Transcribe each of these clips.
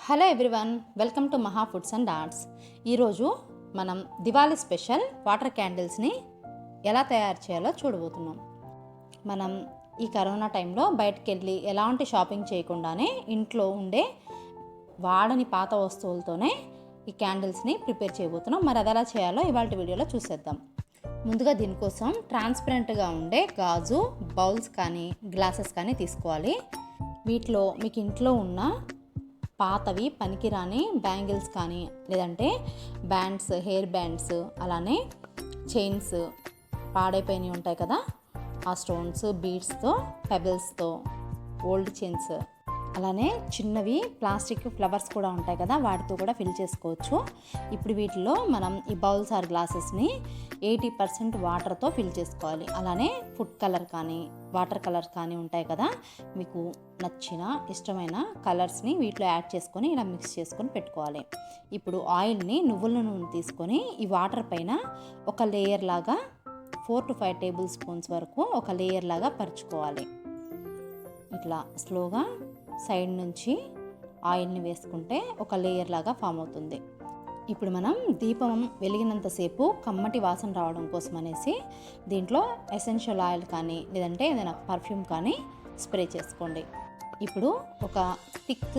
Hello everyone, welcome to మహా foods and arts. ఈరోజు మనం దివాళీ స్పెషల్ వాటర్ క్యాండిల్స్ని ఎలా తయారు చేయాలో చూడబోతున్నాం. మనం ఈ కరోనా టైంలో బయటకు వెళ్ళి ఎలాంటి షాపింగ్ చేయకుండానే ఇంట్లో ఉండే వాడని పాత వస్తువులతోనే ఈ క్యాండిల్స్ని ప్రిపేర్ చేయబోతున్నాం. మరి అది ఎలా చేయాలో ఇవాళ వీడియోలో చూసేద్దాం. ముందుగా దీనికోసం ట్రాన్స్పరెంట్గా ఉండే గాజు బౌల్స్ కానీ గ్లాసెస్ కానీ తీసుకోవాలి. వీటిలో మీకు ఇంట్లో ఉన్న పాతవి పనికిరాని బ్యాంగిల్స్ కానీ లేదంటే బ్యాండ్స్, హెయిర్ బ్యాండ్స్, అలానే చైన్స్ పాడైపోయినవి ఉంటాయి కదా, ఆ స్టోన్స్, బీడ్స్తో, పెబల్స్తో, ఓల్డ్ చైన్స్, అలానే చిన్నవి ప్లాస్టిక్ ఫ్లవర్స్ కూడా ఉంటాయి కదా, వాటితో కూడా ఫిల్ చేసుకోవచ్చు. ఇప్పుడు వీటిలో మనం ఈ బౌల్స్ ఆర్ గ్లాసెస్ని 80% వాటర్తో ఫిల్ చేసుకోవాలి. అలానే ఫుడ్ కలర్ కానీ వాటర్ కలర్ కానీ ఉంటాయి కదా, మీకు నచ్చిన ఇష్టమైన కలర్స్ని వీటిలో యాడ్ చేసుకొని ఇలా మిక్స్ చేసుకొని పెట్టుకోవాలి. ఇప్పుడు ఆయిల్ని, నువ్వుల నూనె తీసుకొని ఈ వాటర్ పైన ఒక లేయర్ లాగా 4 to 5 టేబుల్ స్పూన్స్ వరకు ఒక లేయర్ లాగా పరుచుకోవాలి. ఇట్లా స్లోగా సైడ్ నుంచి ఆయిల్ని వేసుకుంటే ఒక లేయర్ లాగా ఫామ్ అవుతుంది. ఇప్పుడు మనం దీపం వెలిగినంతసేపు కమ్మటి వాసన రావడం కోసం అనేసి దీంట్లో ఎసెన్షియల్ ఆయిల్ కానీ లేదంటే ఏదైనా పర్ఫ్యూమ్ కానీ స్ప్రే చేసుకోండి. ఇప్పుడు ఒక థిక్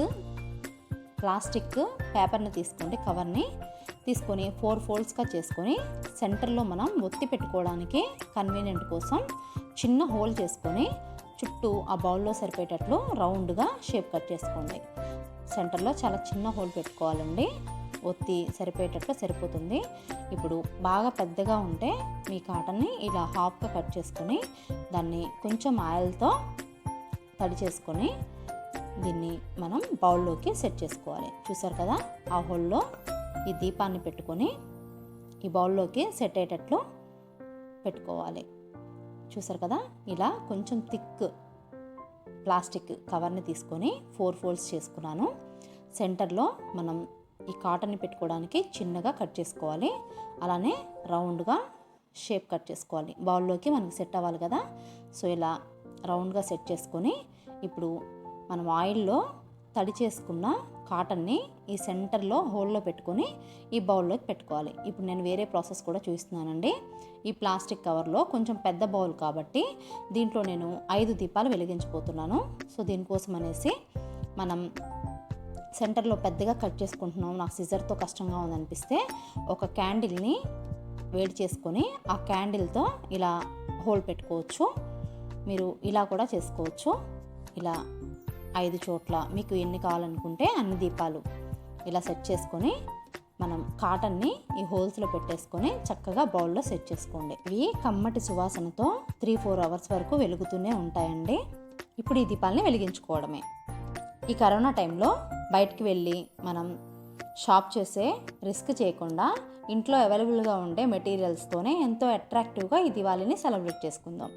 ప్లాస్టిక్ పేపర్ని తీసుకోండి, కవర్ని తీసుకొని 4 ఫోల్డ్స్గా చేసుకొని సెంటర్లో మనం ఒత్తి పెట్టుకోవడానికి కన్వీనియంట్ కోసం చిన్న హోల్ చేసుకొని చుట్టూ ఆ బౌల్లో సరిపోయేటట్లు రౌండ్గా షేప్ కట్ చేసుకోండి. సెంటర్లో చాలా చిన్న హోల్ పెట్టుకోవాలండి, ఒత్తి సరిపోయేటట్లు సరిపోతుంది. ఇప్పుడు బాగా పెద్దగా ఉంటే మీ కాటన్ని ఇలా హాఫ్గా కట్ చేసుకొని దాన్ని కొంచెం ఆయిల్తో తడి చేసుకొని దీన్ని మనం బౌల్లోకి సెట్ చేసుకోవాలి. చూసారు కదా, ఆ హోల్లో ఈ దీపాన్ని పెట్టుకొని ఈ బౌల్లోకి సెట్ అయ్యేటట్లు పెట్టుకోవాలి. చూసారు కదా, ఇలా కొంచెం థిక్ ప్లాస్టిక్ కవర్ని తీసుకొని 4 ఫోల్డ్స్ చేసుకున్నాను. సెంటర్లో మనం ఈ కాటన్ని పెట్టుకోవడానికి చిన్నగా కట్ చేసుకోవాలి. అలానే రౌండ్గా షేప్ కట్ చేసుకోవాలి. బౌల్లోకి మనకి సెట్ అవ్వాలి కదా, సో ఇలా రౌండ్గా సెట్ చేసుకొని ఇప్పుడు మనం ఆయిల్లో తడి చేసుకున్న కాటన్ని ఈ సెంటర్లో హోల్లో పెట్టుకొని ఈ బౌల్లోకి పెట్టుకోవాలి. ఇప్పుడు నేను వేరే ప్రాసెస్ కూడా చూస్తున్నానండి. ఈ ప్లాస్టిక్ కవర్లో కొంచెం పెద్ద బౌల్ కాబట్టి దీంట్లో నేను 5 దీపాలు వెలిగించబోతున్నాను. సో దీనికోసం అనేసి మనం సెంటర్లో పెద్దగా కట్ చేసుకుంటున్నాం, నాకు సిజర్తో కష్టంగా ఉందనిపిస్తే ఒక క్యాండిల్ని వేడి చేసుకొని ఆ క్యాండిల్తో ఇలా హోల్ పెట్టుకోవచ్చు. మీరు ఇలా కూడా చేసుకోవచ్చు. ఇలా 5 చోట్ల మీకు ఎన్ని కావాలనుకుంటే అన్ని దీపాలు ఇలా సెట్ చేసుకొని మనం కాటన్ని ఈ హోల్స్లో పెట్టేసుకొని చక్కగా బౌల్లో సెట్ చేసుకోండి. ఇవి కమ్మటి సువాసనతో 3-4 అవర్స్ వరకు వెలుగుతూనే ఉంటాయండి. ఇప్పుడు ఈ దీపాలని వెలిగించుకోవడమే. ఈ కరోనా టైంలో బయటికి వెళ్ళి మనం షాప్ చేసే రిస్క్ చేయకుండా ఇంట్లో అవైలబుల్గా ఉండే మెటీరియల్స్తోనే ఎంతో అట్రాక్టివ్గా ఈ దివాళీని సెలబ్రేట్ చేసుకుందాం.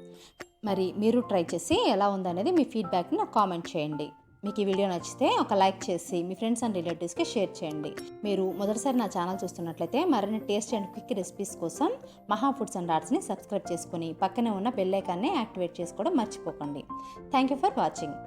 మరి మీరు ట్రై చేసి ఎలా ఉందనేది మీ ఫీడ్బ్యాక్ని నాకు కామెంట్ చేయండి. మీకు ఈ వీడియో నచ్చితే ఒక లైక్ చేసి మీ ఫ్రెండ్స్ అండ్ రిలేటివ్స్కి షేర్ చేయండి. మీరు మొదటిసారి నా ఛానల్ చూస్తున్నట్లయితే మరిన్ని టేస్ట్ అండ్ క్విక్ రెసిపీస్ కోసం మహా ఫుడ్స్ అండ్ ఆర్ట్స్ని సబ్స్క్రైబ్ చేసుకుని పక్కనే ఉన్న బెల్ ఐకాన్ని యాక్టివేట్ చేసుకోవడం మర్చిపోకండి. Thank you for watching.